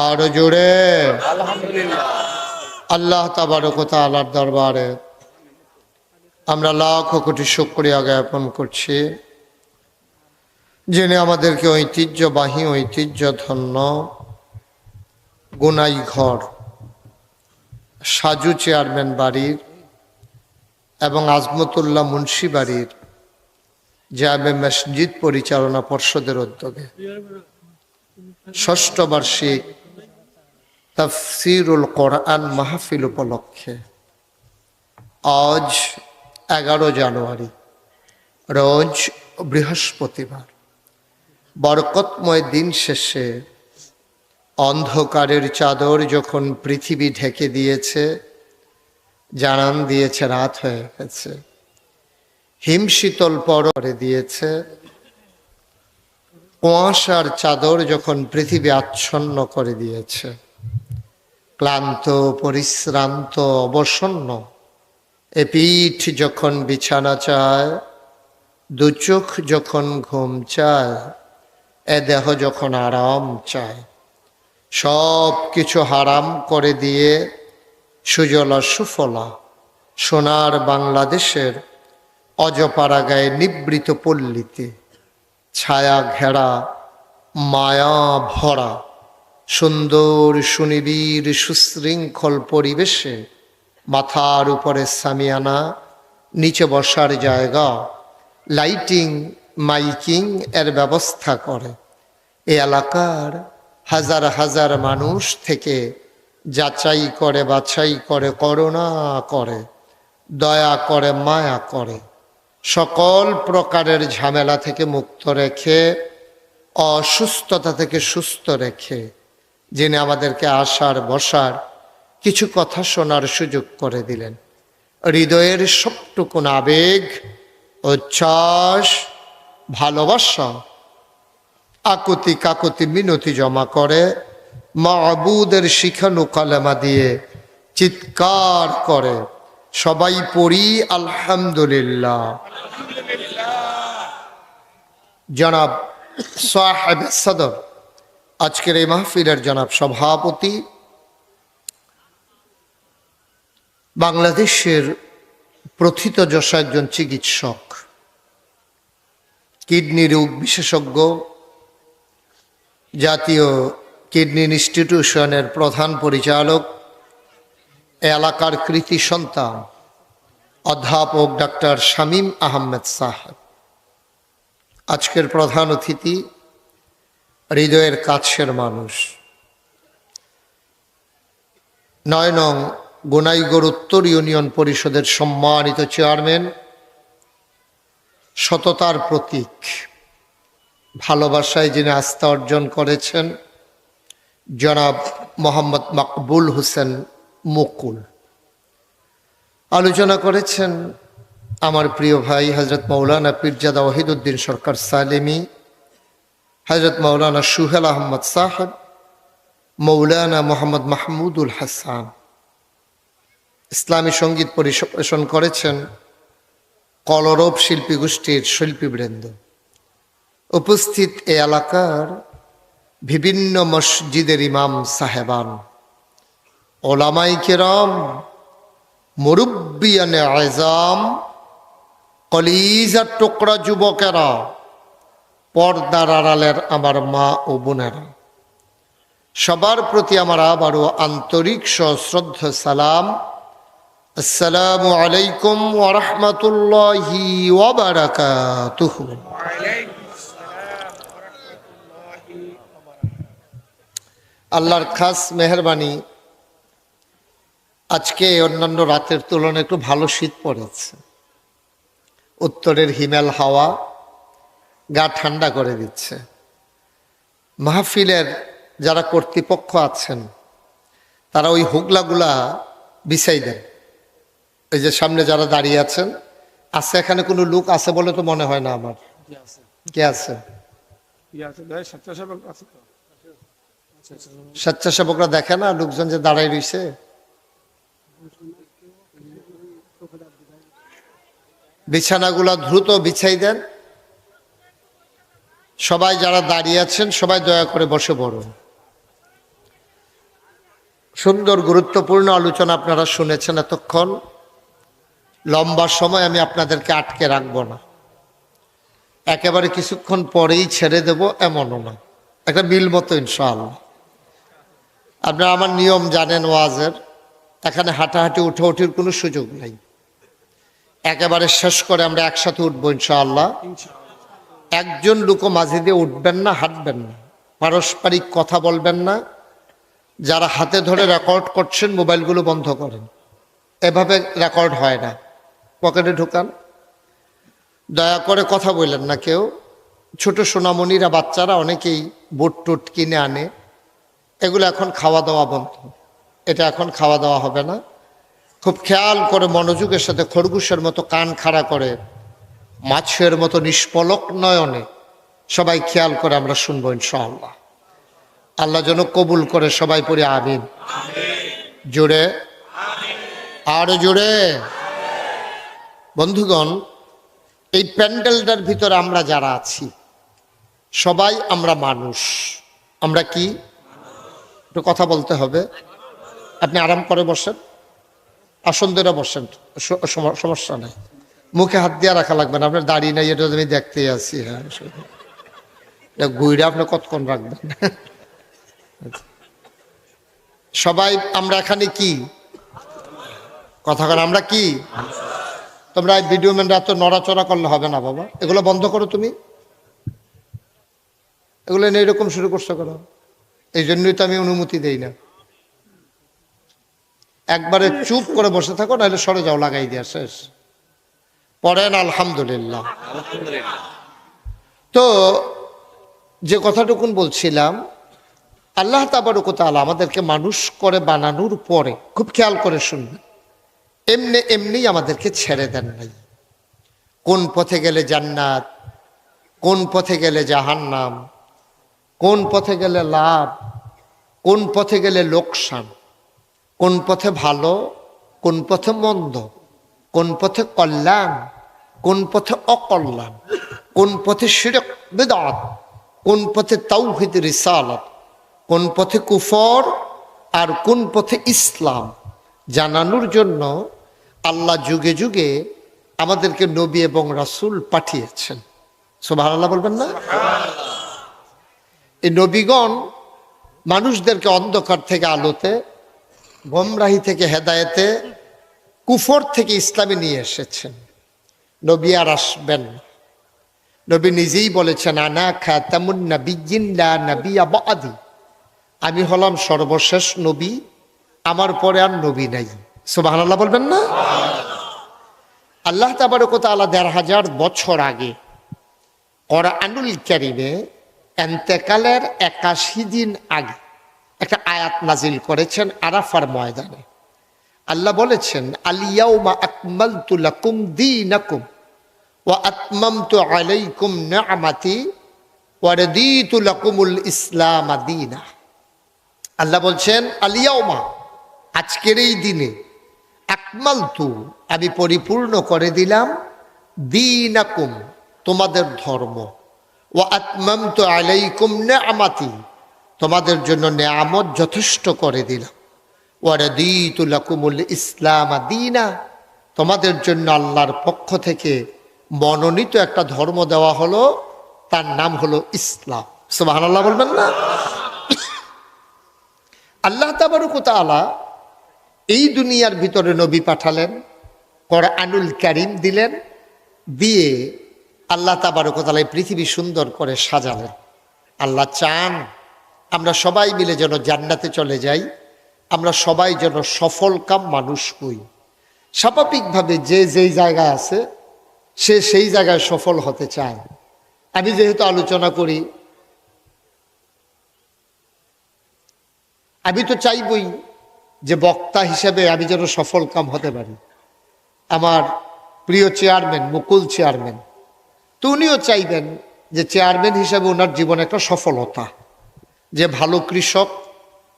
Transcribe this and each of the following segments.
আরো জোরে আলহামদুলিল্লাহ। আল্লাহ তাবারক ওয়া তাআলার দরবারে আমরা লাখ কোটি শুকরিয়া জ্ঞাপন করছি, যিনি আমাদেরকে ঐতিহ্যবাহী ঐতিহ্যধন্য গোনাইঘর সাজু চেয়ারম্যান বাড়ির এবং আজমতুল্লাহ মুন্সি বাড়ির জামে মসজিদ পরিচালনা পর্ষদের উদ্যোগে ষষ্ঠ বার্ষিক তাফসিরুল কোরআন মাহফিল উপলক্ষে আজ 11 জানুয়ারি রোজ বৃহস্পতিবার বরকতময় দিন শেষে অন্ধকারের চাদর যখন পৃথিবী ঢেকে দিয়েছে, জানান দিয়েছে রাত হয়ে গেছে, হিমশীতল পরে দিয়েছে, কুয়াশার চাদর যখন পৃথিবী আচ্ছন্ন করে দিয়েছে, ক্লান্ত পরিশ্রান্ত অবসন্ন এ পিঠ যখন বিছানা চায়, দু চোখ যখন ঘুম চায়, এ দেহ যখন আরাম চায়, সব কিছু হারাম করে দিয়ে সুজলা সুফলা সোনার বাংলাদেশের অজপাড়া গায়ে নিবৃত পল্লীতে ছায়া ঘেরা মায়া ভরা সুন্দর সুনিবিড় সুশৃঙ্খল পরিবেশে মাথার উপরে সামিয়ানা, নিচে বসার জায়গা, লাইটিং মাইকিং এর ব্যবস্থা করে এই এলাকার হাজার হাজার মানুষ থেকে যাচাই করে বাছাই করে করুণা করে দয়া করে মায়া করে সকল প্রকারের ঝামেলা থেকে মুক্ত রেখে অসুস্থতা থেকে সুস্থ রেখে যিনি আমাদেরকে আসার বসার কিছু কথা শোনার সুযোগ করে দিলেন, হৃদয়ের সবটুকুন আবেগ উচ্ছ্বাস ভালোবাসা আকুতি কাকুতি মিনতি জমা করে মাবুদের শিখানো কালেমা দিয়ে চিৎকার করে সবাই পড়ি আলহামদুলিল্লাহ। জনাব সাহেব সদর আজকের এই মাহফিলের জনাব সভাপতি, বাংলাদেশের প্রথিতযশা একজন চিকিৎসক, কিডনি রোগ বিশেষজ্ঞ, জাতীয় কিডনি ইনস্টিটিউশনের প্রধান পরিচালক, এলাকার কৃতি সন্তান অধ্যাপক ডাক্তার শামীম আহমেদ সাহেব আজকের প্রধান অতিথি, হৃদয়ের কাছের মানুষ, 9 নং গোনাইঘর উত্তর ইউনিয়ন পরিষদের সম্মানিত চেয়ারম্যান, সততার প্রতীক, ভালোবাসায় যিনি আস্থা অর্জন করেছেন জনাব মোহাম্মদ মকবুল হোসেন মুকুল। আলোচনা করেছেন আমার প্রিয় ভাই হজরত মৌলানা পীরজাদা ওয়াহিদুদ্দিন সরকার সালেমি, হজরত মৌলানা সুহেল আহমদ সাহেব, মৌলানা মোহাম্মদ মাহমুদুল হাসান। ইসলামী সঙ্গীত পরিবেশন করেছেন কলরব শিল্পী গোষ্ঠীর শিল্পীবৃন্দ। উপস্থিত এ এলাকার বিভিন্ন মসজিদের ইমাম সাহেবান, ওলামাই কেরাম, মুরব্বিয়ানে আযম, কলিজার টুকরা যুবকেরা, পর্দার আড়ালের আমার মা ও বোনেরা, সবার প্রতি আমার আবারও আন্তরিক সশ্রদ্ধ সালাম। আসসালামু আলাইকুম ওয়া রাহমাতুল্লাহি ওয়া বারাকাতুহু। আল্লাহর খাস মেহেরবানি, আজকে অন্যান্য রাতের তুলনায় একটু ভালো শীত পড়েছে। উত্তরের হিমেল হাওয়া গা ঠান্ডা করে দিচ্ছে। মাহফিলের যারা কর্তৃপক্ষ আছেন তারা ওই হুগলাগুলা বিছাই দেন। এই যে সামনে যারা দাঁড়িয়ে আছেন, আছে এখানে কোনো লোক আছে বলে তো মনে হয় না আমার। কে আছে? স্বেচ্ছাসেবকরা দেখে না লোকজন যে দাঁড়াই রয়েছে? বিছানাগুলা দ্রুত বিছাই দেন। সবাই যারা দাঁড়িয়ে আছেন সবাই দয়া করে বসে পড়ুন। সুন্দর গুরুত্বপূর্ণ আলোচনা আপনারা শুনেছেন এতক্ষণ। লম্বা সময় আমি আপনাদেরকে আটকে রাখবো না, একেবারে কিছুক্ষণ পরেই ছেড়ে দেব এমনও না, একটা মিল মতো ইনশাআল্লাহ। আপনারা আমার নিয়ম জানেন ওয়াজের, এখানে হাঁটাহাঁটি উঠাউঠির কোনো সুযোগ নেই। একেবারে শেষ করে আমরা একসাথে উঠবো ইনশাআল্লাহ। একজন লোকও মাঝে দিয়ে উঠবেন না, হাঁটবেন না, পারস্পরিক কথা বলবেন না। যারা হাতে ধরে রেকর্ড করছেন মোবাইলগুলো বন্ধ করেন, এভাবে রেকর্ড হয় না, পকেটে ঢুকান। দয়া করে কথা বললেন না কেউ। ছোট সোনামণিরা, বাচ্চারা অনেকেই বুট টুট কিনে আনে, এগুলো এখন খাওয়া দাওয়া বন্ধ, এটা এখন খাওয়া দাওয়া হবে না। খুব খেয়াল করে মনোযোগের সাথে খরগোশের মতো কান খাড়া করে, মাছের মতো নিষ্পলক নয়নে সবাই খেয়াল করে আমরা শুনবো ইনশাআল্লাহ। আল্লাহ যেন কবুল করে, সবাই পড়ি আমিন। জোরে, আর জোরে। বন্ধুগণ, এই প্যান্ডেলটার ভিতরে আমরা যারা আছি সবাই আমরা মানুষ। আমরা কি? একটু কথা বলতে হবে। আপনি আরাম করে বসেন, আসন ধরে বসেন, সমস্যা নেই। মুখে হাত দিয়ে রাখা লাগবে না, আপনার দাড়ি নাই, এটা আমি দেখতেই আছি। হ্যাঁ, ঘুরে আপনি কতক্ষণ রাখবেন। সবাই আমরা এখানে কি কথা বলেন, আমরা কি? তোমরা ভিডিও ম্যানরা এত নড়াচড়া করলে হবে না বাবা, এগুলো বন্ধ করো তুমি। এগুলো এইরকম শুরু করছো করো, এই জন্যই তো আমি অনুমতি দেই না। একবারে চুপ করে বসে থাকো, নাহলে সরে যাও, লাগাই দিয়া শেষ। পড়েন আলহামদুলিল্লাহ। তো যে কথাটুকুন বলছিলাম, আল্লাহ তাবারক ওয়া তাআলা আমাদেরকে মানুষ করে বানানোর পরে খুব খেয়াল করে শুনবেন, এমনি এমনি আমাদেরকে ছেড়ে দেন নাই। কোন পথে গেলে জান্নাত, কোন পথে গেলে জাহান্নাম, কোন পথে গেলে লাভ, কোন পথে গেলে লোকসান, কোন পথে ভালো, কোন পথে মন্দ, কোন পথে কল্যাণ, কোন পথে অকল্যাণ, কোন পথে শিরক বিদআত, কোন পথে তাওহীদ রিসালাত, কোন পথে কুফর, আর কোন পথে ইসলাম জানানোর জন্য আল্লাহ যুগে যুগে আমাদেরকে নবী এবং রাসূল পাঠিয়েছেন। সুবহানাল্লাহ বলবেন না? এই নবীগণ মানুষদেরকে অন্ধকার থেকে আলোতে, গোমরাহি থেকে হেদায়েতে, কুফর থেকে ইসলামে নিয়ে এসেছেন। নবী আর আসবেন না। নবী নিজেই বলেছেন, আনা খাতামুন নাবিয়্যিন লা নাবিয়্যা বা'দি, আমি হলাম সর্বশেষ নবী, আমার পরে আর নবী নাই। সুবহানাল্লাহ বলবেন না? আল্লাহ তাবারক ওয়া তাআলা ১৫০০ বছর আগে কোরআনুল কারীমে ইন্তেকালের ৮১ দিন আগে একটা আয়াত নাজিল করেছেন আরাফার ময়দানে। আল্লাহ বলেছেন, আল ইয়াউমা আকমালতু লাকুম দীনাকুম ওয়া আতমামতু আলাইকুম নি'মাতি ওয়া রাদিতু লাকুমুল ইসলাম দীনা। আল্লাহ বলছেন, আল ইয়াউমা, আজকের এই দিনে, আকমালতু, আমি পরিপূর্ণ করে দিলাম, দীনাকুম, তোমাদের ধর্ম, ওয়া আতমামতু আলাইকুম নি'মাতি, তোমাদের জন্য নেয়ামত যথেষ্ট করে দিলাম, ওয়া রাদিতু লাকুমুল ইসলাম দীনা, তোমাদের জন্য আল্লাহর পক্ষ থেকে মনোনীত একটা ধর্ম দেওয়া হলো, তার নাম হলো ইসলাম। সুবহানাল্লাহ বলবেন না? আল্লাহ তাবারক ওয়া তাআলা এই দুনিয়ার ভিতরে নবী পাঠালেন, কোরআনুল কারীম দিলেন, দিয়ে আল্লাহ তাবারক ওয়া তাআলা এই পৃথিবী সুন্দর করে সাজালেন। আল্লাহ চান আমরা সবাই মিলে যেন জান্নাতে চলে যাই, আমরা সবাই যেন সফলকাম মানুষ হই। স্বাভাবিকভাবে যে যেই জায়গায় আছে সে সেই জায়গায় সফল হতে চায়। আমি যেহেতু আলোচনা করি, আমি তো চাইবই যে বক্তা হিসেবে আমি যেন সফলকাম হতে পারি। আমার প্রিয় চেয়ারম্যান, মুকুল চেয়ারম্যান, তো উনিও চাইবেন যে চেয়ারম্যান হিসেবে ওনার জীবনে একটা সফলতা। যে ভালো কৃষক,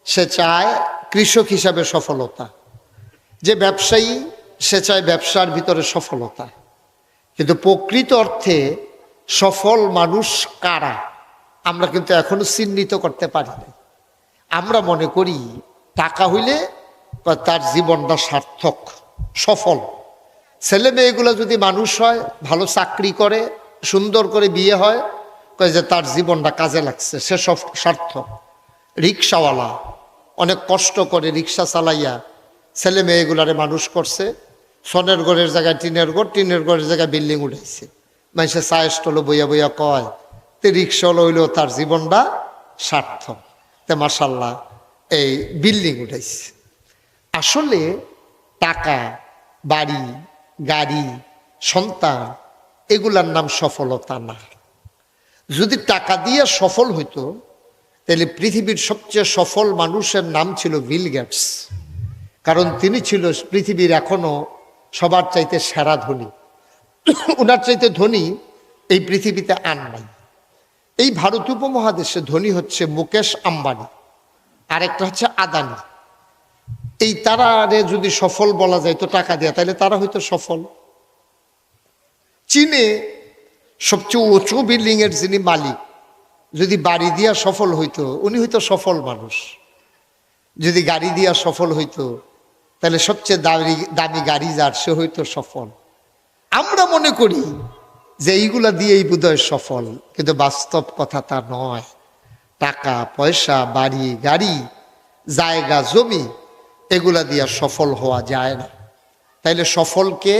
সে চায় কৃষক হিসাবে সফলতা। যে ব্যবসায়ী, সে চায় ব্যবসার ভিতরে সফলতা। কিন্তু প্রকৃত অর্থে সফল মানুষ কারা আমরা কিন্তু এখনো চিহ্নিত করতে পারি না। আমরা মনে করি টাকা হইলে তার জীবনটা সার্থক, সফল। ছেলে মেয়েগুলো যদি মানুষ হয়, ভালো চাকরি করে, সুন্দর করে বিয়ে হয়, কয় যে তার জীবনটা কাজে লাগছে, সে সব সার্থক। রিক্সাওয়ালা অনেক কষ্ট করে রিক্সা চালাইয়া ছেলে মেয়েগুলারে মানুষ করছে, সনের ঘরের জায়গায় টিনের ঘর, টিনের ঘরের জায়গায় বিল্ডিং উঠাইছে। মানুষের চায়ের স্টলে বইয়া বইয়া কয় তে রিক্সাওয়ালা হইলেও তার জীবনটা সার্থক, তে মাশাল্লাহ এই বিল্ডিং উঠাইছে। আসলে টাকা, বাড়ি, গাড়ি, সন্তান, এগুলার নাম সফলতা না। যদি টাকা দিয়ে সফল হইতো তাহলে পৃথিবীর সবচেয়ে সফল মানুষের নাম ছিল বিল গেটস, কারণ তিনি ছিল পৃথিবীর এখনো সবার চাইতে সেরা ধনী। ওনার চাইতে ধনী এই পৃথিবীতে আর নাই। এই ভারত উপমহাদেশে ধনী হচ্ছে মুকেশ আম্বানি, আরেকটা হচ্ছে আদানি। এই তারারে যদি সফল বলা যায় তো টাকা দেয়া, তাহলে তারা হয়তো সফল। চীনে সবচেয়ে উঁচু বিল্ডিং এর যিনি মালিক, যদি বাড়ি দিয়া সফল হইতো উনি হয়তো সফল মানুষ। যদি গাড়ি দিয়া সফল হইতো তাহলে সবচেয়ে দামি গাড়ি যার, সে হইতো সফল। আমরা মনে করি যে এইগুলা দিয়েই বোধহয় সফল, কিন্তু বাস্তব কথা তা নয়। টাকা পয়সা, বাড়ি গাড়ি, জায়গা জমি, এগুলা দিয়া সফল হওয়া যায় না। তাইলে সফলকে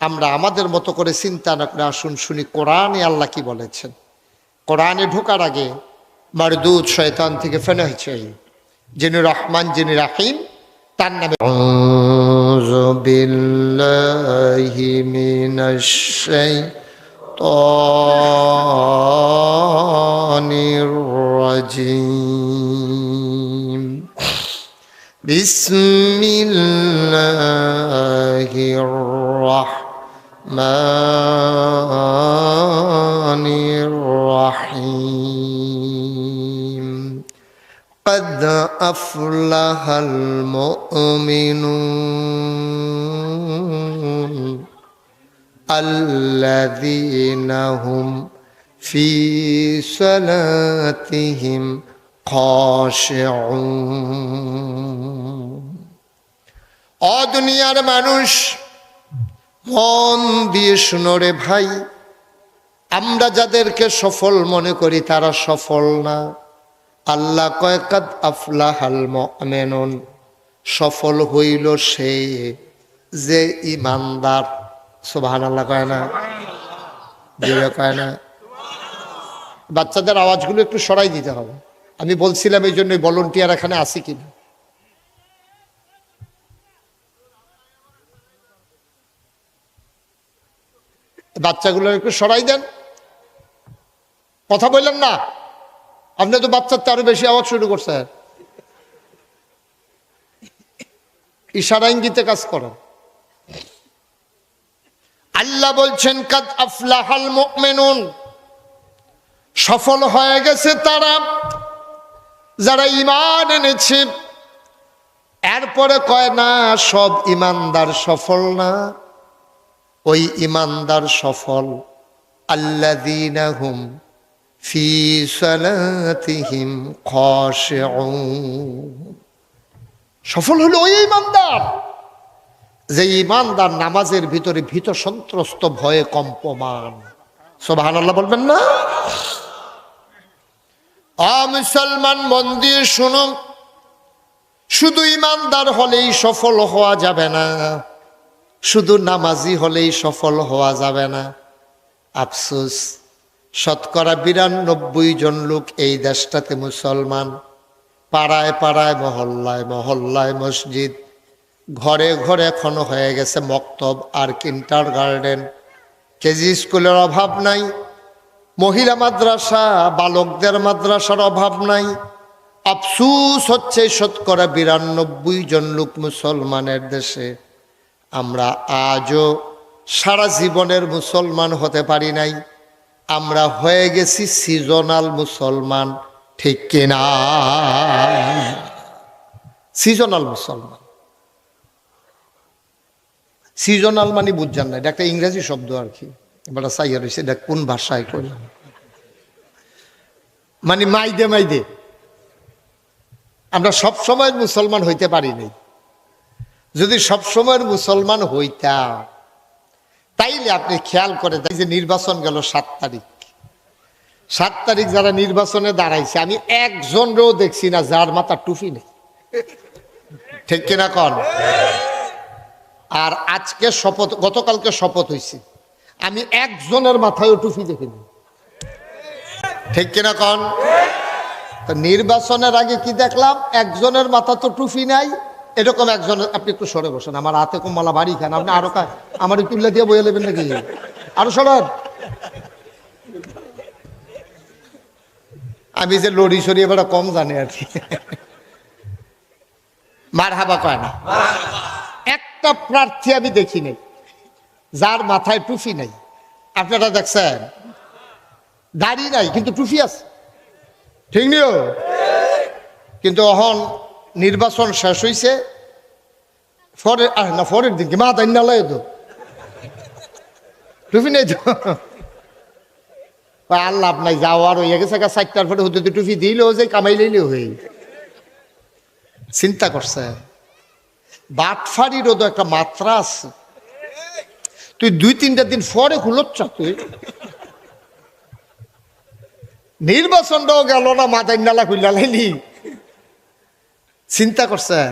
আমরা আমাদের মতো করে চিন্তা না করে আসুন শুনি কোরআনে আল্লাহ কি বলেছেন। কোরআনে ঢোকার আগে মারদুদ শয়তান থেকে ফেনাহ চাই, যিনি রহমান যিনি রাহিম, তার নামে আউযু বিল্লাহি মিনাশ শাইতানির রাজিম। বিসমিল্লাহির রাহমানির রাহিম। قد أفلح المؤمنون الذين هم في صلاتهم خاشعون। ও দুনিয়ার মানুষ, মন দিয়ে শুনো রে ভাই, আমরা যাদেরকে সফল মনে করি তারা সফল না। আল্লাহ কয় কাদ আফলাহাল মুমিনুন, সফল হইল সে যে ইমানদার। সুবহানাল্লাহ কয় না? জোরে কয় না? বাচ্চাদের আওয়াজগুলো একটু সরাই দিতে হবে। আমি বলছিলাম এই জন্যই ভলান্টিয়ার এখানে আসি কিনা। বাচ্চাগুলো একটু সরাই দেন, কথা বললেন না। আপনি তো বাচ্চার তো আরো বেশি আওয়াজ শুরু করছেন। ইশারা ইঙ্গিতে কাজ করেন। আল্লাহ বলছেন কাদ আফলাহাল মুমিনুন, সফল হয়ে গেছে তারা যারা ঈমান এনেছে। এরপরে কয় না সব ঈমানদার সফল না, ওই ঈমানদার সফল আল্লাযীনা হুম ফি সালাতিহিম খাশিউন। সফল হলো ওই ঈমানদার যে ঈমানদার নামাজের ভিতরে ভীত সন্ত্রস্ত ভয়ে কম্পমান। সুবহানাল্লাহ বলবেন না? মুসলমান মন দিয়ে শুনুন, শুধু ঈমানদার হলেই সফল হওয়া যাবে না, শুধু নামাজি হলেই সফল হওয়া যাবে না। আফসোস, শতকরা 92 জন লোক এই দেশটাতে মুসলমান। পাড়ায় পাড়ায়, মহল্লায় মহল্লায় মসজিদ, ঘরে ঘরে এখনো হয়ে গেছে মক্তব আর কিন্ডারগার্টেন। কেজি স্কুলের অভাব নাই, মহিলা মাদ্রাসা, বালকদের মাদ্রাসার অভাব নাই। আফসোস হচ্ছে শতকরা 92 জন লোক মুসলমানের দেশে আমরা আজও সারা জীবনের মুসলমান হতে পারি নাই। আমরা হয়ে গেছি সিজনাল মুসলমান, ঠিক কিনা? সিজনাল মুসলমান। সিজনাল মানে বুঝছেন না, এটা একটা ইংরেজি শব্দ আর কি। এবার চাইয়া রয়েছে এটা কোন ভাষায় করলাম, মানে মাইদে মাইদে। আমরা সব সময় মুসলমান হইতে পারিনি। যদি সব সময়ের মুসলমান হইতাম তাইলে আপনি খেয়াল করে তাই যে নির্বাচন গেল 7 তারিখ, 7 তারিখ যারা নির্বাচনে দাঁড়াইছে আমি একজনও দেখছি না যার মাথা টুপি নেই, ঠিক কিনা কন? আর আজকে শপথ, গতকালকে শপথ হয়েছে, আমি একজনের মাথায়ও টুপি দেখিনি, ঠিক কিনা কন? তো নির্বাচনের আগে কি দেখলাম, একজনের মাথা তো টুপি নাই, এরকম একজন। আপনি একটু সরে বসেন, আমার হাতে কমলা বাড়ি খান, আপনি আরো আমার তুলে দিয়ে বয়ে নেবেন নাকি? আরো সরেন। আমি যে লড়ি সরি এবার কম জানি আর কি। মার হাবা কয় না। একটা প্রার্থী আমি দেখি নাই যার মাথায় টুপি নাই। আপনারা দেখছেন? দাড়ি নাই কিন্তু টুপি আছে, ঠিক নিও। কিন্তু এখন নির্বাচন শেষ হয়েছে, পরের দিন কি মা তাই না লয় তো টুপি নেই তো, আল্লাহ নাই যাওয়ার হয়ে গেছে 4টার পরে হতে টুপি দিলেও যে কামাই লইলেও হয়ে। চিন্তা করছে বাটফারিরও তো একটা মাত্রা আছে। তুই 2-3টা দিন পরে খুলছ, তুই নির্বাচনটাও গেল না, মাথায় নালা খুললা লাইলি। চিন্তা করছেন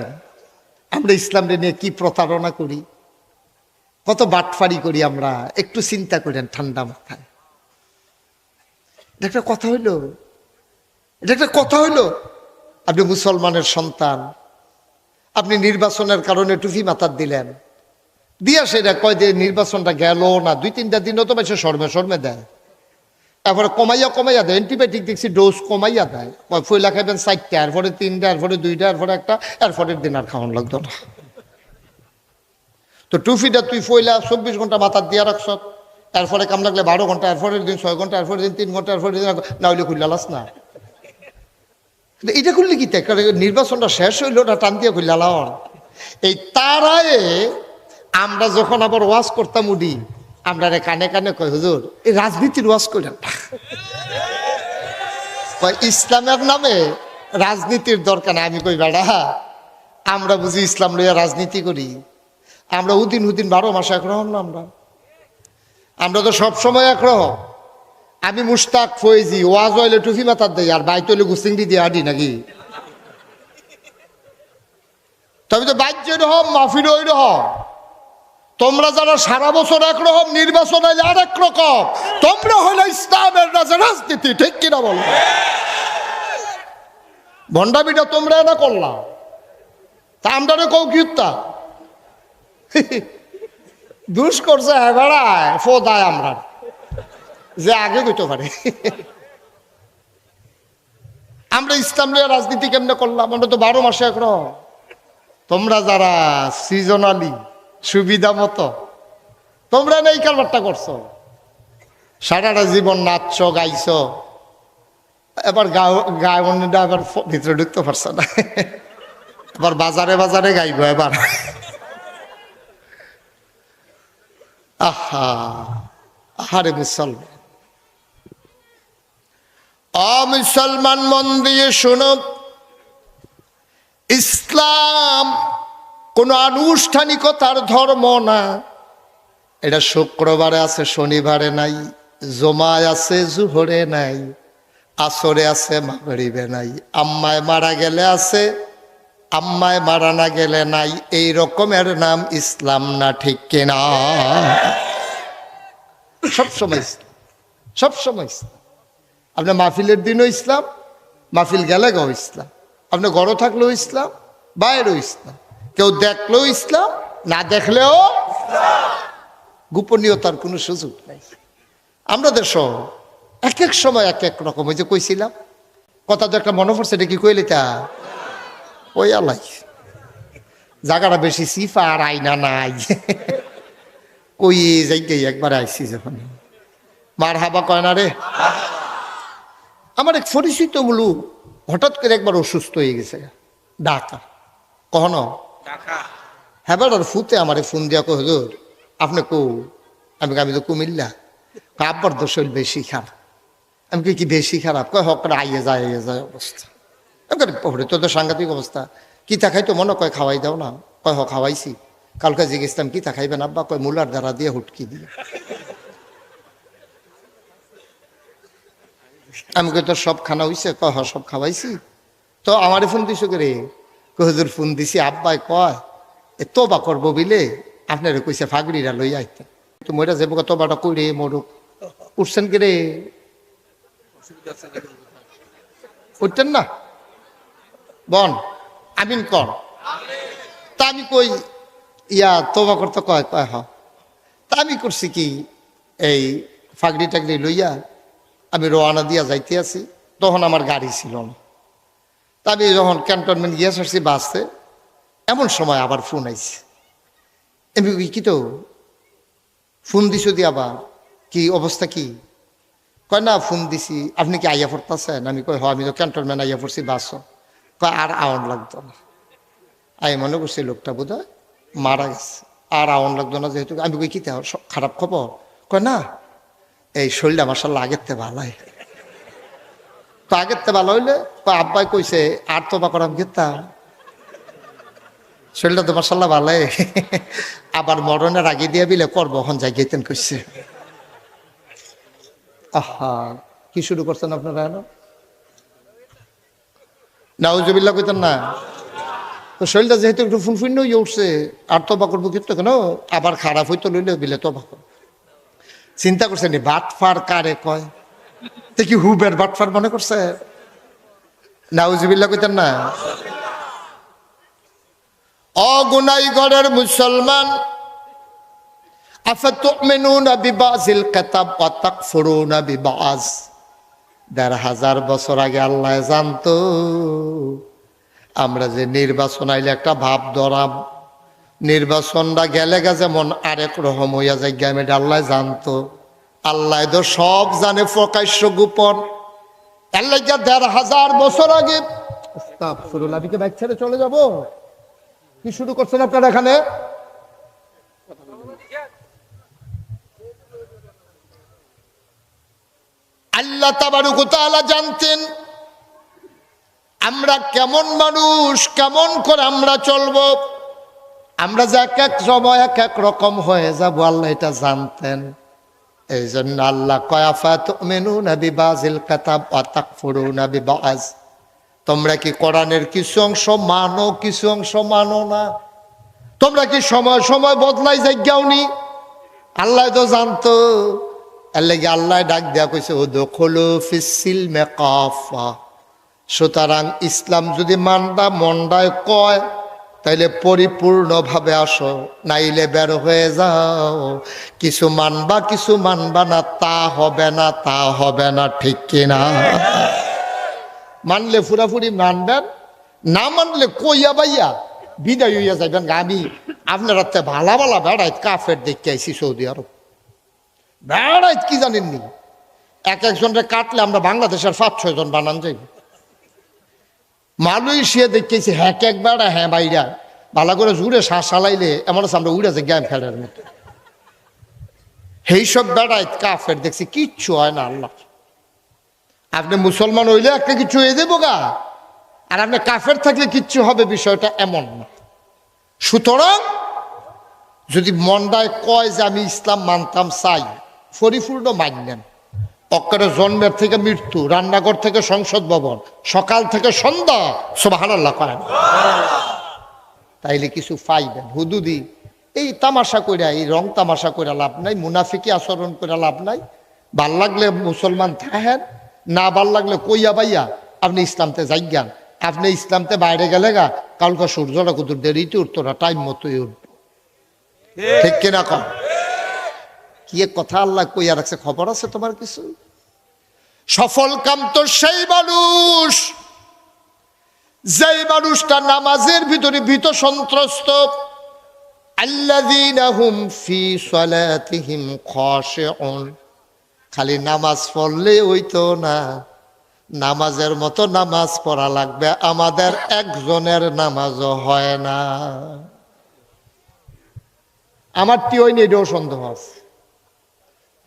আমরা ইসলামকে নিয়ে কি প্রতারণা করি, কত বাটফারি করি আমরা? একটু চিন্তা করেন ঠান্ডা মাথায়। এটা একটা কথা হইল? এটা একটা কথা হইল? আপনি মুসলমানের সন্তান, আপনি নির্বাচনের কারণে টুপি মাথার দিলেন, দিয়া সেটা কয় যে নির্বাচনটা গেল না, 2-3টা দিনও তো বেশি শর্মে দেয়। এরপরে কমাইয়া দেয়, অ্যান্টিবায়োটিক দেখছি ডোজ কমাইয়া দেয়। ফইলা খাইবেন 4টা, এরপরে 3টা, এরপরে 2টা, এরপরে 1টা, এরপরের দিন আর খাওয়ান লাগতো না। তো টুপিটা তুই ফইলা 24 ঘন্টা মাথার দিয়া রাখছ, এরপরে কাম লাগলে 12 ঘন্টা, এরপরের দিন 6 ঘন্টা, এরপরের দিন 3 ঘন্টা, এরপরের দিন না হইলে খুললালাস না। এটা করলে কি নির্বাচনটা শেষ হইল না টান দিয়ে খুললালাম? এই তারায়ে আমরা যখন আবার ওয়াজ করতাম উডি, আমরা কানে কানে কই হুজুর এই রাজনীতির ওয়াজ করেন না, ইসলামের নামে রাজনীতির দরকার না। আমি কই বেড়া, আমরা বুঝি ইসলাম লইয়া রাজনীতি করি? আমরা উদিন 12 মাসে একরকম না। আমরা তো সবসময় একরকম। আমি মুশতাক ফয়েজি, ওয়াজ হইলে টুপি মাথার দেয়, আর বাইত হইলে গুসিংড়ি দিয়ে আডি নাকি? তবে তো বাহ্য রকম, মাহফিল ওই রকম। তোমরা যারা সারা বছর একরকম, নির্বাচন হইলে আর এক রকম। তোমরা হইলে ইসলামের রাজনীতি, ঠিক কিনা বলো? ভণ্ডামিটা তোমরা না করলাম, তা আমরা কৌ কি দুষ করছে বেড়ায় ফোদায় আমরা যে আগে কইতে পারে। আমরা ইসলাম লইয়া রাজনীতি কেমনে করলাম? আমরা তো 12 মাসে একরকম। তোমরা যারা সিজনালি সুবিধা মতো, তোমরা নেই কারবারটা করছো, সারাটা জীবন নাচছ গাইছ, এবার গায়নটা এবার ভিতরে ঢুকতে পারছে না, এবার বাজারে বাজারে গাইব এবার। আহা আহারে মুসলমান, মুসলমান মন দিয়ে শোনো, ইসলাম কোন আনুষ্ঠানিকতার ধর্ম না। এটা শুক্রবারে আছে, শনিবারে নাই, জমায় আছে, জুহরে নাই, আসরে আছে, মাগরিবে নাই, আম্মায় মারা গেলে আছে, আম্মায় মারা না গেলে নাই। এই রকমের নাম ইসলাম না, ঠিক কিনা? সবসময় ইসলাম, সবসময় ইসলাম। আপনার মাহফিলের দিনও ইসলাম, মাহফিল গেলে গাও ইসলাম, আপনি ঘরে থাকলেও ইসলাম, বাইরেও ইসলাম, কেউ দেখলেও ইসলাম, না দেখলেও গোপনীয়তার কোনো সুযোগ নাই। আমরা দেশ এক এক সময় এক এক রকম। ওই যে কইছিলাম কথা, তো একটা মনে পড়ছে, এটা কি কইলে তা ওই আলাই জায়গাটা বেশি সিফা আর আইনা নাই। কই যাই একবার আইসি যখন, মার হাবা কয় না রে। আমার এক পরিচিত মুলু হঠাৎ করে একবার অসুস্থ হয়ে গেছে, ঢাকা। কখনো হ্যাঁ আর ফুতে আমার ফোন দিয়া কো হুজুর আপনি কো? আমি তো কুমিল্লা। আব্বার তো শরীর বেশি খারাপ। আমি কি বেশি খারাপ? কয় হক আইয়ে যায় অবস্থা। তোদের সাংঘাতিক অবস্থা, কি তা খাইতো মনে কয় খাওয়াই দাও না, কয় হ খাওয়াইছি। কালকে জিজ্ঞেসলাম কি তা খাইবেন আব্বা, কয় মুলার দ্বারা দিয়ে হুটকি দিয়ে। আমি কই তোর সব খানা হইছে, কয় হ সব খাওয়াইছি। তো আমারে ফোন দিছো করে, হুজুর ফোন দিছি আব্বাই কয় তোবা করবো বিলে আপনার কইছে ফাগড়িরা লই আইতে, তো মইরা যাবো তোবাটা কইরে মরুক। উঠছেন কি রে, উঠতেন না বন আমিন কর। তা আমি কই ইয়া তোবা করতে কয়, কয় হ। তা আমি করছি কি, এই ফাগড়ি টাগড়ি লইয়া আমি রওনা দিয়া যাইতে আছি, তখন আমার গাড়ি ছিল না। তা আমি যখন ক্যান্টনমেন্ট গিয়ে আসছি বাসে, এমন সময় আবার ফোন আইছে। আমি কি তো ফোন দিছো দি আবার, কি অবস্থা কি? কয় না ফোন দিছি, আপনি কি আইয়া পড়তেছেন? আমি কই হ আমি তো ক্যান্টনমেন্ট আইয়া পড়ছি বাস। কয় আর আউন লাগতো না। আমি মনে করছি লোকটা বোধ হয় মারা গেছে, আর আউন লাগতো না যেহেতু। আমি কই কি তা খারাপ খবর? কয় না এই শরীরটা মাশাআল্লাহ আগের থেকে ভালাই। তো আগের থেকে ভালো হইলে আব্বাই কইছে আর তোবা করাম গেতাম, শরীরটা তো মাশাআল্লাহ ভালাই। আবার মরণের আগে দিয়ে বিলে করবো হন যাই গেতেন কইছে। আহা কি শুরু করছেন আপনারা? নাউজুবিল্লাহ কইতেন না। তো শরীরটা যেহেতু একটু ফুনফুন্ন হয়ে উঠছে, আর তোবা করবো কিন্তু কেন, আবার খারাপ হইতো লইলে বিলে তোবা করবো। চিন্তা করছেন বাটফার কারে কয়, কি হুবের বাটফার মনে করছে? নাউজুবিল্লাহ কইতেন না। অগুনাইগরের মুসলমান, আফাতুমিনুনা বিবাযিল কিতাব ওয়া তাকফুরুনা বিবায। ১৫০০ বছর আগে আল্লাহ জানতো আমরা যে নির্বাচন আইলে একটা ভাব ধরাম, নির্বাচনটা গেলে গা যেমন আরেক রকম হইয়া যায় গেমেটা আল্লাহ জানতো। আল্লাহ তো সব জানে, প্রকাশ্য গোপন। আল্লাহ ১৫০০ বছর আগে আস্তাগফিরুল্লাহ, আমি কি বাইক ছেড়ে চলে যাব? কি শুরু করছেন আপনারা এখানে? আল্লাহ তাবারক ওয়া তাআলা জানতেন আমরা কেমন মানুষ, কেমন করে আমরা চলবো, আমরা যে এক এক সময় এক এক রকম হয়ে যাবো, আল্লাহ এটা জানতেন। এই জন্য আল্লাহ কয় আফাতুমিনুনা বিবাযিল কিতাব ওয়া তাকফুরুনা বিবায। তোমরা কি কোরআনের কিছু অংশ মানো, কিছু অংশ মানো না? তোমরা কি সময় সময় বদলাই যাইগাওনি? আল্লাহ তো জানতো। আল্লাহ ডাক দেয়া কইছে উদখুলু ফিস সিলমি কাফা। সুতরাং ইসলাম যদি মানডা মন্ডায় কয় তাইলে পরিপূর্ণভাবে আসো, নাইলে বের হয়ে যাও। কিছু মানবা কিছু মানবা না, তা হবে না, তা হবে না, ঠিক কিনা? মানলে ফুরাফুরি মানবেন, না মানলে কইয়া বাইয়া বিদায় হইয়া যাইবেন। আমি আপনার ভালা ভালা বেড়াইত কাফের দেখতে আইসি সৌদি আরব। বেড়াইত কি জানেননি, এক একজনরে কাটলে আমরা বাংলাদেশের ৫-৬ জন বানান যাইব। মালয়েশিয়া দেখেছি হ্যাক এক বেড়া, হ্যাঁ বাইরা ভালো করে জুড়ে শ্বাস চালাইলে এমন আছে আমরা উড়ে যাই গ্যাম ফেলার মতো। এইসব বেড়াইত কাফের দেখছি, কিচ্ছু হয় না। আল্লাহ আপনি মুসলমান হইলে একটা কিছু হয়ে দেবো গা, আর আপনি কাফের থাকলে কিচ্ছু হবে, বিষয়টা এমন না। সুতরাং যদি মন্ডায় কয় যে আমি ইসলাম মানতাম চাই, পরিপূর্ণ মানলেন। অক্কারে জন্মের থেকে মৃত্যু, রান্নাঘর থেকে সংসদ ভবন, সকাল থেকে সন্ধ্যা সুবহানাল্লাহ করেন, তাইলে কিছু পাইবেন। হুদুদি এই তামাশা কইরা, এই রং তামাশা কইরা লাভ নাই, মুনাফিকি আচরণ কইরা লাভ নাই। ভাল লাগলে মুসলমান থাকেন, না ভাল লাগলে কইয়া বাইয়া আপনি ইসলামতে যাইগান। আপনি ইসলামতে বাইরে গেলে গা কালকে সূর্যটা কত দেরিতে উঠতো না, টাইম মতোই উঠবো, ঠিক কিনা কম? কি এক কথা আল্লাহ কইয়া রাখছে, খবর আছে তোমার কিছু? সফল কাম তো সেই মানুষ, যেই মানুষটা নামাজের ভিতরে ভীত সন্ত্রস্ত। আল্লাযীনা হুম ফি সালাতিহিম খাশিউন। খালি নামাজ পড়লে হইতো না, নামাজের মতো নামাজ পড়া লাগবে। আমাদের একজনের নামাজও হয় না। আমার টি হইনি, এটাও সন্দেহ আছে।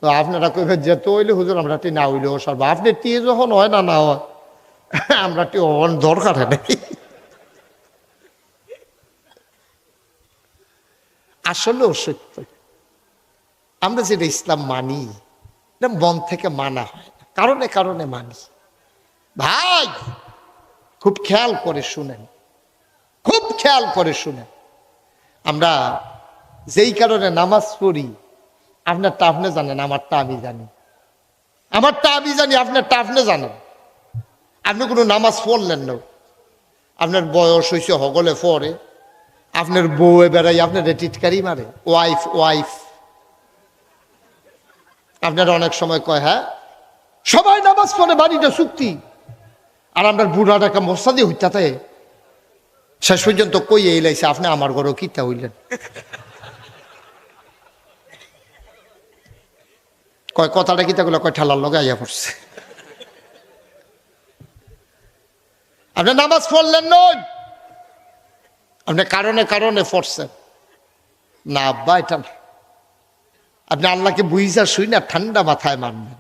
তো আপনারা কইবেন যেতে হইলে হুজুর আমরা টি না হইলেও সর্ব, আপনি টি যখন হয় না, না হয় আমরা দরকার নেই। আসলেও সত্য, আমরা যেটা ইসলাম মানি এটা মন থেকে মানা হয় না, কারণে কারণে মানি। ভাই খুব খেয়াল করে শুনেন, খুব খেয়াল করে শুনেন। আমরা যেই কারণে নামাজ পড়ি, আপনারটা আপনি জানেন, আমারটা আমি জানি, আমারটা আমি জানি, আপনারটা আপনি জানেন। আপনি কোনো নামাজ পড়লেন না, আপনার বয়স হয়েছে হগলে পড়ে, আপনার বউয়ে বেড়াই আপনার টিটকারি মারে, ওয়াইফ ওয়াইফ। আপনারা অনেক সময় কয় হ্যাঁ সবাই নামাজ পড়ে বাড়িটা চুক্তি, আর আপনার বুড়াটা একটা মশাদি হইতাতে শেষ পর্যন্ত কই এই লাইছে আপনি আমার ঘরেও কিতা হইলেন। কয় কথাটা কিতা গুলো কয় ঠালার লগে আইয়া পড়ছে। আপনি নামাজ পড়লেন নয়, আপনি কারণে কারণে পড়ছেন না। আব্বা এটা আপনি আল্লাহকে বুঝা শুই না ঠান্ডা মাথায় মানবেন।